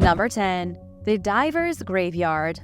Number 10. The Diver's Graveyard.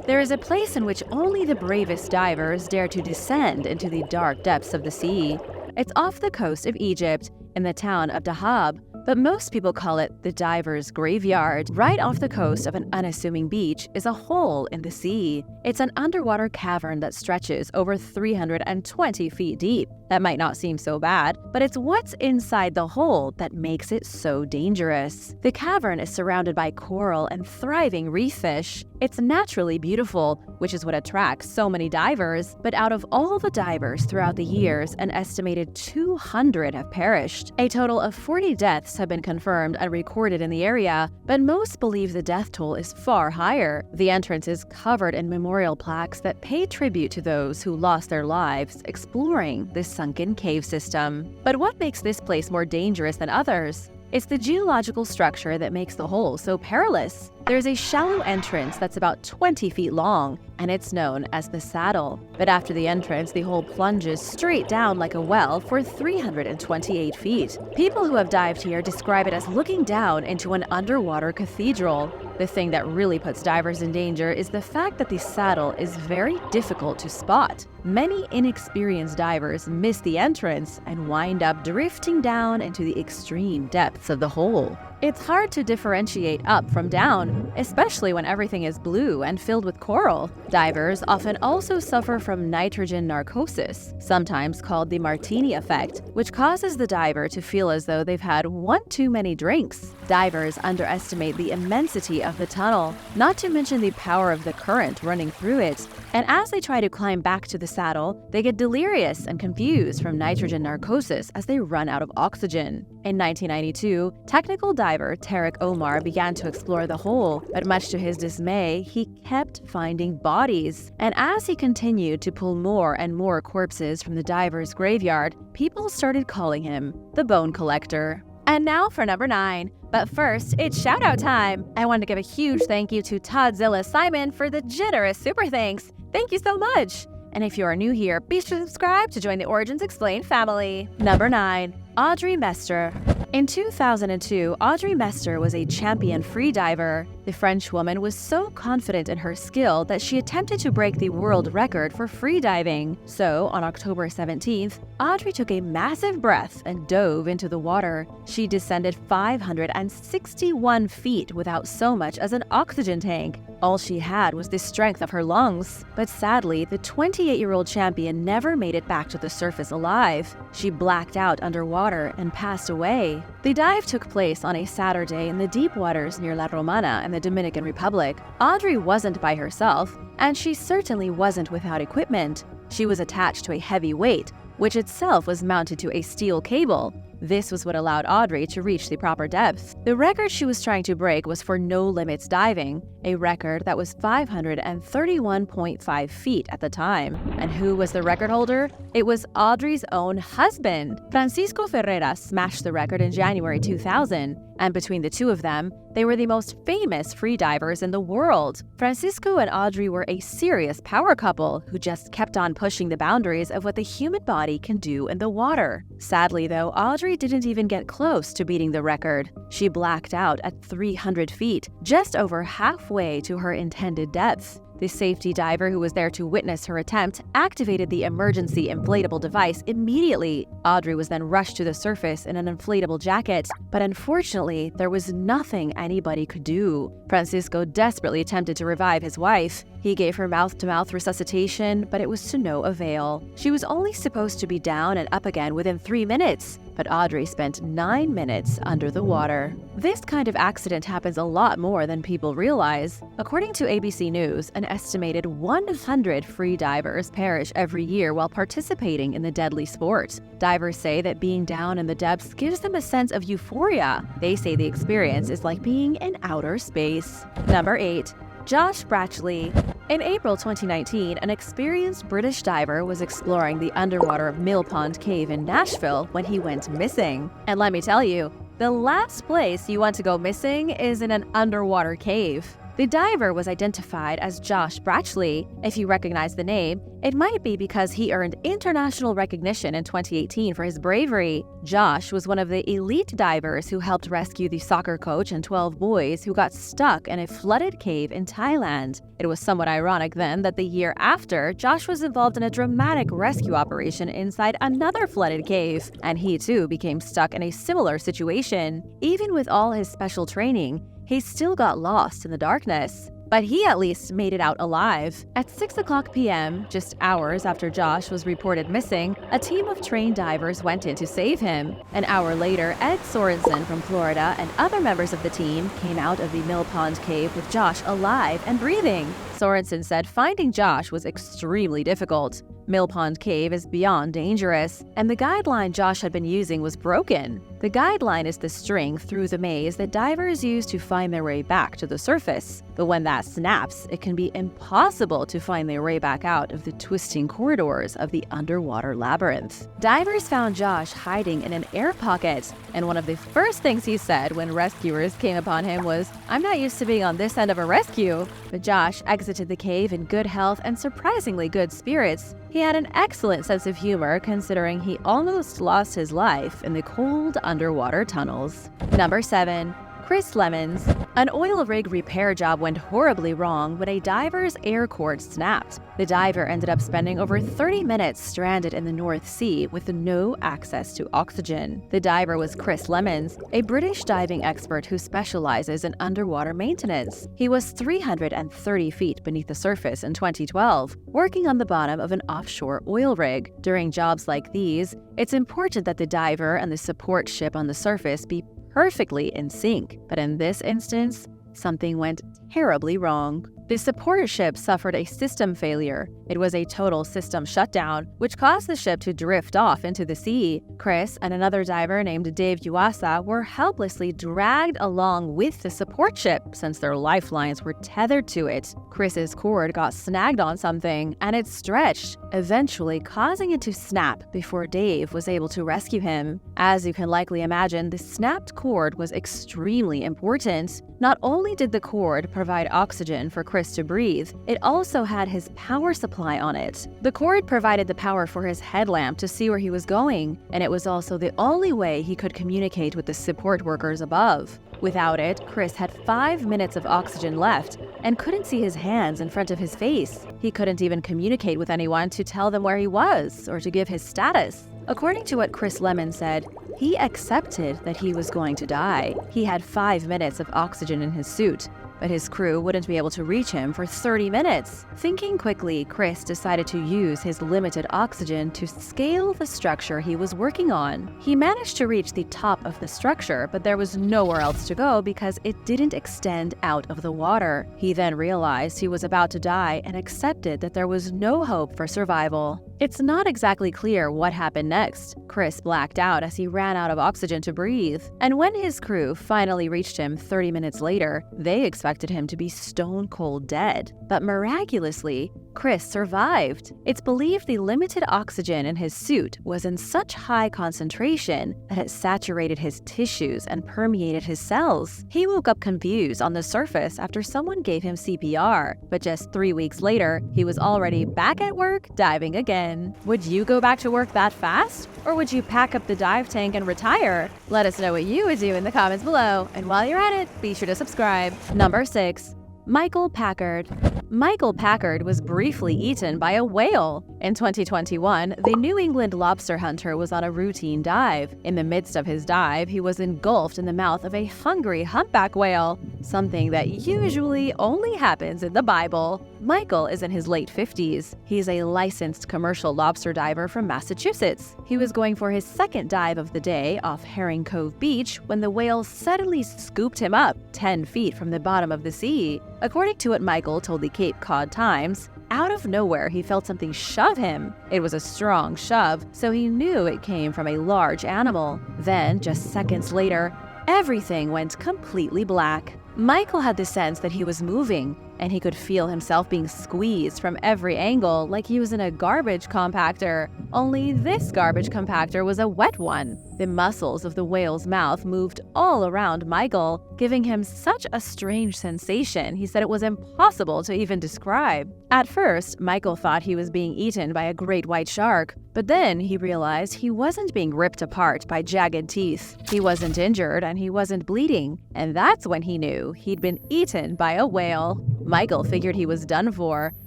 There is a place in which only the bravest divers dare to descend into the dark depths of the sea. It's off the coast of Egypt, in the town of Dahab, but most people call it the Diver's Graveyard. Right off the coast of an unassuming beach is a hole in the sea. It's an underwater cavern that stretches over 320 feet deep. That might not seem so bad, but it's what's inside the hole that makes it so dangerous. The cavern is surrounded by coral and thriving reef fish. It's naturally beautiful, which is what attracts so many divers, but out of all the divers throughout the years, an estimated 200 have perished. A total of 40 deaths have been confirmed and recorded in the area, but most believe the death toll is far higher. The entrance is covered in memorial plaques that pay tribute to those who lost their lives exploring this sunken cave system. But what makes this place more dangerous than others? It's the geological structure that makes the hole so perilous. There's a shallow entrance that's about 20 feet long, and it's known as the Saddle. But after the entrance, the hole plunges straight down like a well for 328 feet. People who have dived here describe it as looking down into an underwater cathedral. The thing that really puts divers in danger is the fact that the saddle is very difficult to spot. Many inexperienced divers miss the entrance and wind up drifting down into the extreme depths of the hole. It's hard to differentiate up from down, especially when everything is blue and filled with coral. Divers often also suffer from nitrogen narcosis, sometimes called the martini effect, which causes the diver to feel as though they've had one too many drinks. Divers underestimate the immensity of the tunnel, not to mention the power of the current running through it. And as they try to climb back to the saddle, they get delirious and confused from nitrogen narcosis as they run out of oxygen. In 1992, technical diver Tarek Omar began to explore the hole, but much to his dismay, he kept finding bodies. And as he continued to pull more and more corpses from the diver's graveyard, people started calling him the Bone Collector. And now for number 9. But first, it's shout-out time! I want to give a huge thank you to Toddzilla Simon for the generous super thanks. Thank you so much! And if you are new here, be sure to subscribe to join the Origins Explained family. Number 9. Audrey Mester. In 2002, Audrey Mester was a champion freediver. The French woman was so confident in her skill that she attempted to break the world record for freediving. So, on October 17th, Audrey took a massive breath and dove into the water. She descended 561 feet without so much as an oxygen tank. All she had was the strength of her lungs. But sadly, the 28-year-old champion never made it back to the surface alive. She blacked out underwater and passed away. The dive took place on a Saturday in the deep waters near La Romana in the Dominican Republic. Audrey wasn't by herself, and she certainly wasn't without equipment. She was attached to a heavy weight, which itself was mounted to a steel cable. This was what allowed Audrey to reach the proper depth. The record she was trying to break was for no limits diving, a record that was 531.5 feet at the time. And who was the record holder? It was Audrey's own husband. Francisco Ferreira smashed the record in January 2000, and between the two of them, they were the most famous freedivers in the world. Francisco and Audrey were a serious power couple who just kept on pushing the boundaries of what the human body can do in the water. Sadly, though, Audrey didn't even get close to beating the record. She blacked out at 300 feet, just over halfway to her intended depth. The safety diver who was there to witness her attempt activated the emergency inflatable device immediately. Audrey was then rushed to the surface in an inflatable jacket, but unfortunately, there was nothing anybody could do. Francisco desperately attempted to revive his wife. He gave her mouth-to-mouth resuscitation, but it was to no avail. She was only supposed to be down and up again within 3 minutes, but Audrey spent 9 minutes under the water. This kind of accident happens a lot more than people realize. According to ABC News, an estimated 100 free divers perish every year while participating in the deadly sport. Divers say that being down in the depths gives them a sense of euphoria. They say the experience is like being in outer space. Number 8. Josh Bratchley. In April 2019, an experienced British diver was exploring the underwater Mill Pond Cave in Nashville when he went missing. And let me tell you, the last place you want to go missing is in an underwater cave. The diver was identified as Josh Bratchley. If you recognize the name, it might be because he earned international recognition in 2018 for his bravery. Josh was one of the elite divers who helped rescue the soccer coach and 12 boys who got stuck in a flooded cave in Thailand. It was somewhat ironic then that the year after, Josh was involved in a dramatic rescue operation inside another flooded cave, and he too became stuck in a similar situation. Even with all his special training, he still got lost in the darkness. But he at least made it out alive. At 6:00 p.m., just hours after Josh was reported missing, a team of trained divers went in to save him. An hour later, Ed Sorensen from Florida and other members of the team came out of the Mill Pond cave with Josh alive and breathing. Sorensen said finding Josh was extremely difficult. Mill Pond Cave is beyond dangerous, and the guideline Josh had been using was broken. The guideline is the string through the maze that divers use to find their way back to the surface. But when that snaps, it can be impossible to find their way back out of the twisting corridors of the underwater labyrinth. Divers found Josh hiding in an air pocket, and one of the first things he said when rescuers came upon him was, "I'm not used to being on this end of a rescue." But Josh exited the cave in good health and surprisingly good spirits. He had an excellent sense of humor considering he almost lost his life in the cold underwater tunnels. Number 7. Chris Lemons. An oil rig repair job went horribly wrong when a diver's air cord snapped. The diver ended up spending over 30 minutes stranded in the North Sea with no access to oxygen. The diver was Chris Lemons, a British diving expert who specializes in underwater maintenance. He was 330 feet beneath the surface in 2012, working on the bottom of an offshore oil rig. During jobs like these, it's important that the diver and the support ship on the surface be perfectly in sync, but in this instance, something went terribly wrong. The support ship suffered a system failure. It was a total system shutdown, which caused the ship to drift off into the sea. Chris and another diver named Dave Uasa were helplessly dragged along with the support ship since their lifelines were tethered to it. Chris's cord got snagged on something, and it stretched, eventually causing it to snap before Dave was able to rescue him. As you can likely imagine, the snapped cord was extremely important. Not only did the cord provide oxygen for Chris to breathe, it also had his power supply on it. The cord provided the power for his headlamp to see where he was going, and it was also the only way he could communicate with the support workers above. Without it, Chris had 5 minutes of oxygen left and couldn't see his hands in front of his face. He couldn't even communicate with anyone to tell them where he was or to give his status. According to what Chris Lemon said, he accepted that he was going to die. He had 5 minutes of oxygen in his suit, but his crew wouldn't be able to reach him for 30 minutes. Thinking quickly, Chris decided to use his limited oxygen to scale the structure he was working on. He managed to reach the top of the structure, but there was nowhere else to go because it didn't extend out of the water. He then realized he was about to die and accepted that there was no hope for survival. It's not exactly clear what happened next. Chris blacked out as he ran out of oxygen to breathe, and when his crew finally reached him 30 minutes later, they expected him to be stone cold dead. But miraculously, Chris survived. It's believed the limited oxygen in his suit was in such high concentration that it saturated his tissues and permeated his cells. He woke up confused on the surface after someone gave him CPR, but just 3 weeks later, he was already back at work diving again. Would you go back to work that fast? Or would you pack up the dive tank and retire? Let us know what you would do in the comments below, and while you're at it, be sure to subscribe. Number 6. Michael Packard. Michael Packard was briefly eaten by a whale. In 2021, the New England lobster hunter was on a routine dive. In the midst of his dive, he was engulfed in the mouth of a hungry humpback whale, something that usually only happens in the Bible. Michael is in his late 50s. He's a licensed commercial lobster diver from Massachusetts. He was going for his second dive of the day off Herring Cove Beach when the whale suddenly scooped him up 10 feet from the bottom of the sea. According to what Michael told the Cape Cod Times, out of nowhere he felt something shove him. It was a strong shove, so he knew it came from a large animal. Then, just seconds later, everything went completely black. Michael had the sense that he was moving, and he could feel himself being squeezed from every angle like he was in a garbage compactor. Only this garbage compactor was a wet one. The muscles of the whale's mouth moved all around Michael, giving him such a strange sensation he said it was impossible to even describe. At first, Michael thought he was being eaten by a great white shark, but then he realized he wasn't being ripped apart by jagged teeth. He wasn't injured and he wasn't bleeding, and that's when he knew he'd been eaten by a whale. Michael figured he was done for,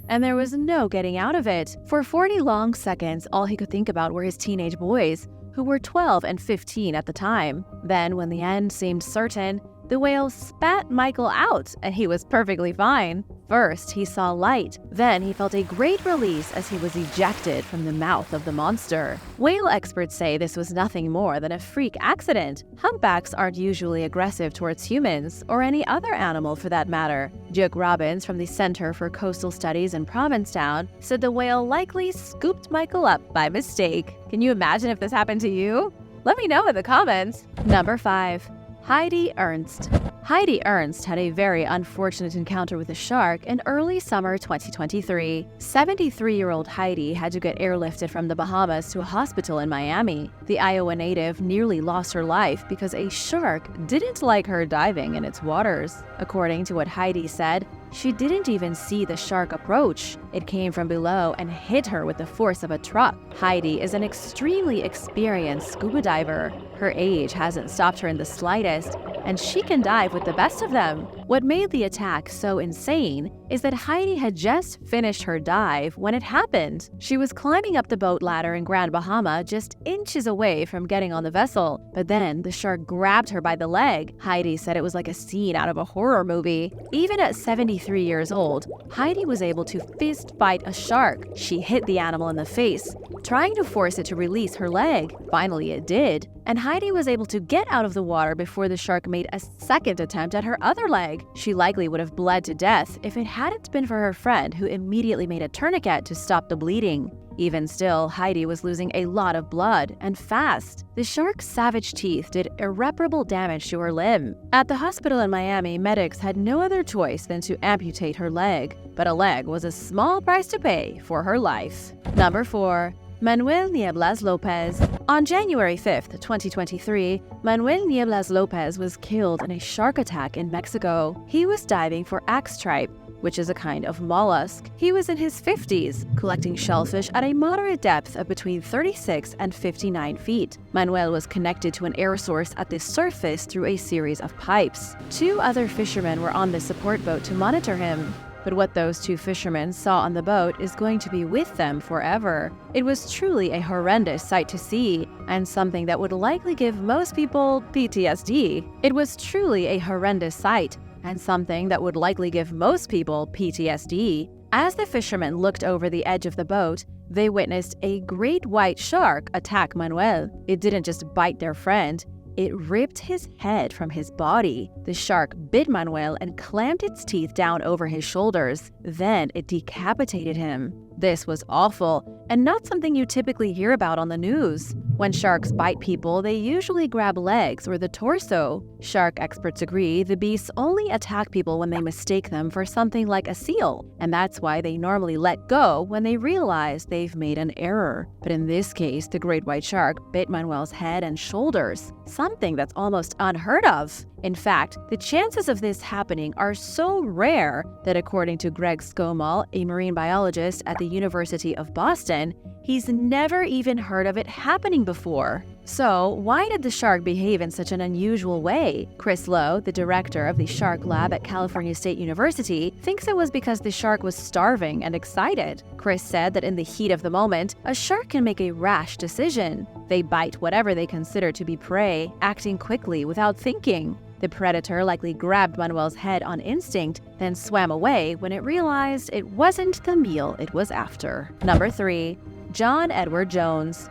and there was no getting out of it. For 40 long seconds, all he could think about were his teenage boys, who were 12 and 15 at the time. Then, when the end seemed certain, the whale spat Michael out, and he was perfectly fine. First, he saw light. Then he felt a great release as he was ejected from the mouth of the monster. Whale experts say this was nothing more than a freak accident. Humpbacks aren't usually aggressive towards humans, or any other animal for that matter. Duke Robbins from the Center for Coastal Studies in Provincetown said the whale likely scooped Michael up by mistake. Can you imagine if this happened to you? Let me know in the comments. Number 5. Heidi Ernst. Heidi Ernst had a very unfortunate encounter with a shark in early summer 2023. 73-year-old Heidi had to get airlifted from the Bahamas to a hospital in Miami. The Iowa native nearly lost her life because a shark didn't like her diving in its waters. According to what Heidi said, she didn't even see the shark approach. It came from below and hit her with the force of a truck. Heidi is an extremely experienced scuba diver. Her age hasn't stopped her in the slightest, and she can dive with the best of them. What made the attack so insane is that Heidi had just finished her dive when it happened. She was climbing up the boat ladder in Grand Bahama, just inches away from getting on the vessel, but then the shark grabbed her by the leg. Heidi said it was like a scene out of a horror movie. Even at 73 years old, Heidi was able to fist fight a shark. She hit the animal in the face, trying to force it to release her leg. Finally, it did, and Heidi was able to get out of the water before the shark made a second attempt at her other leg. She likely would have bled to death if it hadn't been for her friend, who immediately made a tourniquet to stop the bleeding. Even still, Heidi was losing a lot of blood, and fast. The shark's savage teeth did irreparable damage to her limb. At the hospital in Miami, medics had no other choice than to amputate her leg, but a leg was a small price to pay for her life. Number 4. Manuel Nieblas Lopez. On January 5, 2023, Manuel Nieblas Lopez was killed in a shark attack in Mexico. He was diving for axe tripe, which is a kind of mollusk. He was in his 50s, collecting shellfish at a moderate depth of between 36 and 59 feet. Manuel was connected to an air source at the surface through a series of pipes. 2 other fishermen were on the support boat to monitor him. But what those 2 fishermen saw on the boat is going to be with them forever. It was truly a horrendous sight to see, and something that would likely give most people PTSD. It was truly a horrendous sight, and something that would likely give most people PTSD. As the fishermen looked over the edge of the boat, they witnessed a great white shark attack Manuel. It didn't just bite their friend, it ripped his head from his body. The shark bit Manuel and clamped its teeth down over his shoulders. Then it decapitated him. This was awful, and not something you typically hear about on the news. When sharks bite people, they usually grab legs or the torso. Shark experts agree the beasts only attack people when they mistake them for something like a seal, and that's why they normally let go when they realize they've made an error. But in this case, the great white shark bit Manuel's head and shoulders, something that's almost unheard of. In fact, the chances of this happening are so rare that according to Greg Skomal, a marine biologist at the University of Boston, he's never even heard of it happening before. So, why did the shark behave in such an unusual way? Chris Lowe, the director of the Shark Lab at California State University, thinks it was because the shark was starving and excited. Chris said that in the heat of the moment, a shark can make a rash decision. They bite whatever they consider to be prey, acting quickly without thinking. The predator likely grabbed Manuel's head on instinct, then swam away when it realized it wasn't the meal it was after. Number 3. John Edward Jones.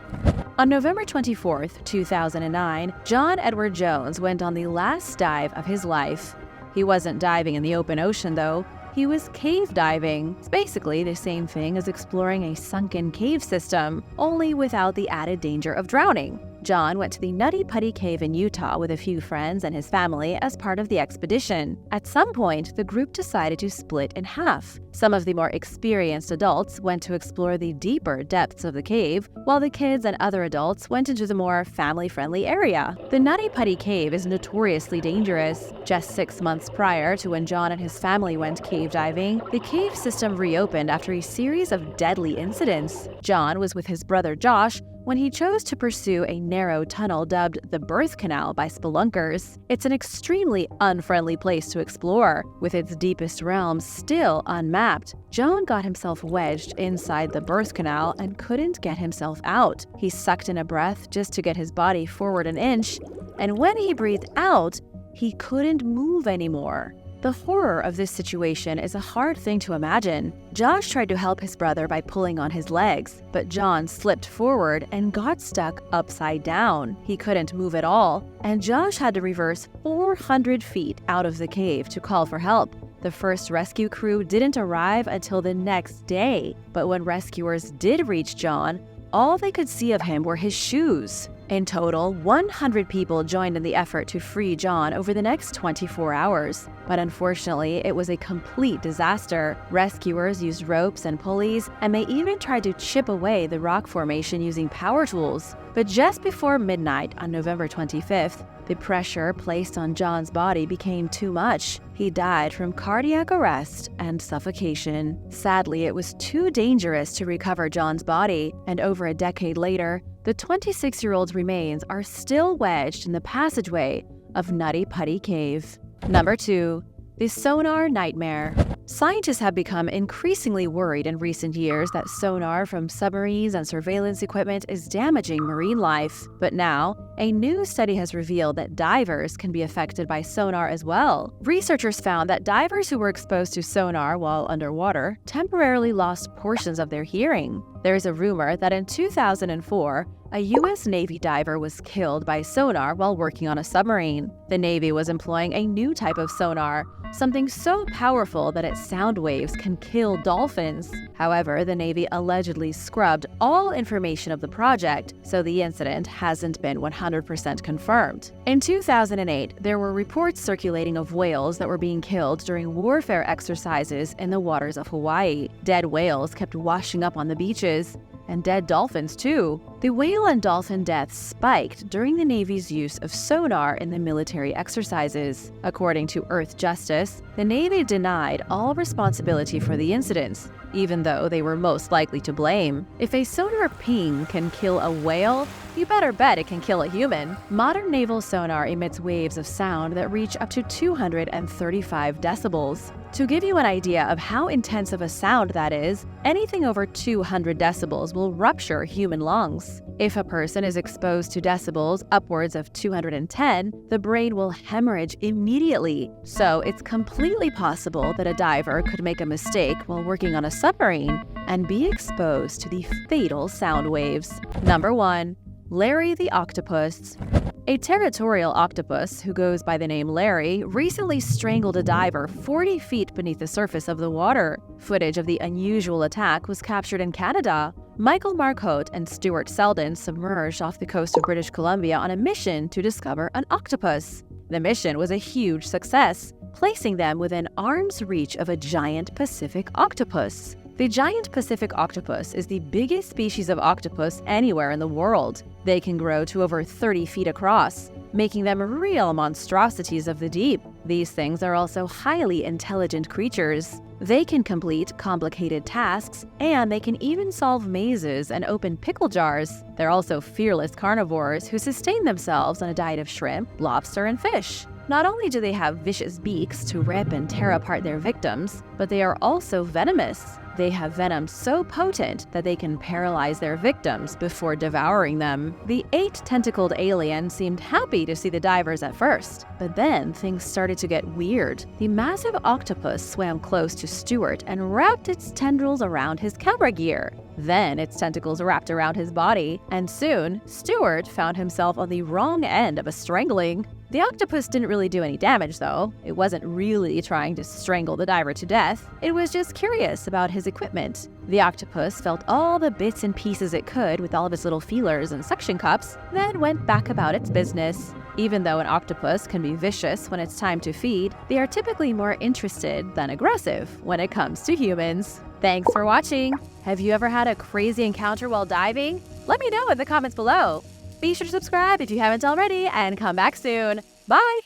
On November 24, 2009, John Edward Jones went on the last dive of his life. He wasn't diving in the open ocean, though. He was cave diving. It's basically the same thing as exploring a sunken cave system, only without the added danger of drowning. John went to the Nutty Putty Cave in Utah with a few friends and his family as part of the expedition. At some point, the group decided to split in half. Some of the more experienced adults went to explore the deeper depths of the cave, while the kids and other adults went into the more family-friendly area. The Nutty Putty Cave is notoriously dangerous. Just 6 months prior to when John and his family went cave diving, the cave system reopened after a series of deadly incidents. John was with his brother Josh when he chose to pursue a narrow tunnel dubbed the Birth Canal by spelunkers. It's an extremely unfriendly place to explore, with its deepest realms still unmapped. John got himself wedged inside the birth canal and couldn't get himself out. He sucked in a breath just to get his body forward an inch, and when he breathed out, he couldn't move anymore. The horror of this situation is a hard thing to imagine. Josh tried to help his brother by pulling on his legs, but John slipped forward and got stuck upside down. He couldn't move at all, and Josh had to reverse 400 feet out of the cave to call for help. The first rescue crew didn't arrive until the next day, but when rescuers did reach John, all they could see of him were his shoes. In total, 100 people joined in the effort to free John over the next 24 hours. But unfortunately, it was a complete disaster. Rescuers used ropes and pulleys, and they even tried to chip away the rock formation using power tools. But just before midnight on November 25th, the pressure placed on John's body became too much. He died from cardiac arrest and suffocation. Sadly, it was too dangerous to recover John's body, and over a decade later, the 26-year-old's remains are still wedged in the passageway of Nutty Putty Cave. Number 2. The Sonar Nightmare. Scientists have become increasingly worried in recent years that sonar from submarines and surveillance equipment is damaging marine life. But now, a new study has revealed that divers can be affected by sonar as well. Researchers found that divers who were exposed to sonar while underwater temporarily lost portions of their hearing. There is a rumor that in 2004, a U.S. Navy diver was killed by sonar while working on a submarine. The Navy was employing a new type of sonar, something so powerful that its sound waves can kill dolphins. However, the Navy allegedly scrubbed all information of the project, so the incident hasn't been 100% confirmed. In 2008, there were reports circulating of whales that were being killed during warfare exercises in the waters of Hawaii. Dead whales kept washing up on the beaches, and dead dolphins too. The whale and dolphin deaths spiked during the Navy's use of sonar in the military exercises. According to Earth Justice, the Navy denied all responsibility for the incidents, even though they were most likely to blame. If a sonar ping can kill a whale, you better bet it can kill a human. Modern naval sonar emits waves of sound that reach up to 235 decibels. To give you an idea of how intense of a sound that is, anything over 200 decibels will rupture human lungs. If a person is exposed to decibels upwards of 210, the brain will hemorrhage immediately. So it's completely possible that a diver could make a mistake while working on a submarine and be exposed to the fatal sound waves. Number 1. Larry the Octopus. A territorial octopus, who goes by the name Larry, recently strangled a diver 40 feet beneath the surface of the water. Footage of the unusual attack was captured in Canada. Michael Marcotte and Stuart Selden submerged off the coast of British Columbia on a mission to discover an octopus. The mission was a huge success, placing them within arm's reach of a giant Pacific octopus. The giant Pacific octopus is the biggest species of octopus anywhere in the world. They can grow to over 30 feet across, making them real monstrosities of the deep. These things are also highly intelligent creatures. They can complete complicated tasks, and they can even solve mazes and open pickle jars. They're also fearless carnivores who sustain themselves on a diet of shrimp, lobster, and fish. Not only do they have vicious beaks to rip and tear apart their victims, but they are also venomous. They have venom so potent that they can paralyze their victims before devouring them. The 8-tentacled alien seemed happy to see the divers at first, but then things started to get weird. The massive octopus swam close to Stuart and wrapped its tendrils around his camera gear. Then its tentacles wrapped around his body, and soon, Stewart found himself on the wrong end of a strangling. The octopus didn't really do any damage, though. It wasn't really trying to strangle the diver to death. It was just curious about his equipment. The octopus felt all the bits and pieces it could with all of its little feelers and suction cups, then went back about its business. Even though an octopus can be vicious when it's time to feed, they are typically more interested than aggressive when it comes to humans. Thanks for watching! Have you ever had a crazy encounter while diving? Let me know in the comments below. Be sure to subscribe if you haven't already, and come back soon. Bye!